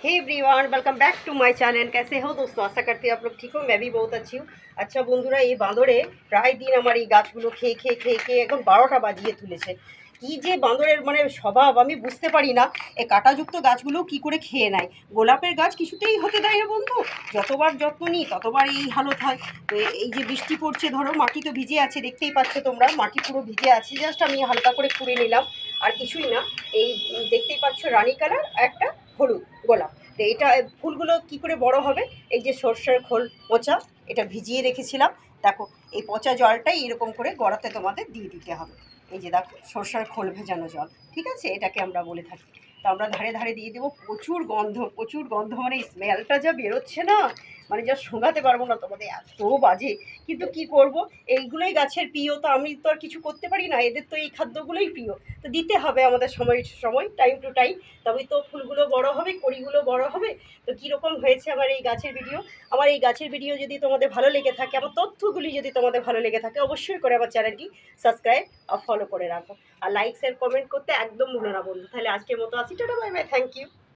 Hey everyone, welcome back to my channel. कैसे हो दोस्तों? आशा करती हूँ आप लोग ठीक हो। मैं भी बहुत अच्छी हूँ। अच्छा বন্ধুরা, এই বাঁদরে প্রায় দিন আমার এই গাছগুলো খেয়ে খেয়ে খেয়ে খেয়ে এখন 12টা বাজিয়ে তুলেছে। কি যে বাঁদরের মানে স্বভাব আমি বুঝতে পারি না। এই কাঁটাযুক্ত গাছগুলো কি করে খেয়ে নেয়। গোলাপের গাছ কিছুতেই হতে দেয় না বন্ধু। যতবার যত্ন নিই ততবার এই হালত হয়। তো এই যে বৃষ্টি পড়ছে, ধরো মাটি তো ভিজে আছে, দেখতেই পাচ্ছ তোমরা, মাটি পুরো ভিজে আছে। জাস্ট আমি হালকা করে খুঁড়ে নিলাম, আর কিছুই না। এই দেখতেই পাচ্ছ রানী কালার একটা হলুদ গোলাপ। তো এটা ফুলগুলো কি করে বড় হবে? এই যে সর্ষের খোল পচা, এটা ভিজিয়ে রেখেছিলাম। দেখো, এই পচা জলটাই এরকম করে গড়াতে তোমাদের দিয়ে দিতে হবে। এই যে দেখো, সর্ষের খোল ভেজানো জল, ঠিক আছে, এটাকে আমরা বলে থাকি। তো আমরা ধারে ধারে দিয়ে দেবো। প্রচুর গন্ধ, প্রচুর গন্ধ, মানে স্মেলটা যা বেরোচ্ছে না, মানে যা শোঙাতে পারবো না তোমাদের, এত বাজে। কিন্তু কি করব, এইগুলোই গাছের প্রিয়, তো আমি তো আর কিছু করতে পারি না। এদের তো এই খাদ্যগুলোই প্রিয়, তো দিতে হবে আমাদের সময় সময়, টাইম টু টাইম। তবেই তো ফুলগুলো বড় হবে, কড়িগুলো বড় হবে। তো কীরকম হয়েছে আমার এই গাছের ভিডিও? আমার এই গাছের ভিডিও যদি তোমাদের ভালো লেগে থাকে, আমার তথ্যগুলি যদি তোমাদের ভালো লেগে থাকে, অবশ্যই করে আমার চ্যানেলটি সাবস্ক্রাইব আর ফলো করে রাখো। আর লাইক শেয়ার কমেন্ট করতে একদম ভুলো না বন্ধু। তাহলে আজকের মতো আসি, tata bye bye, thank you.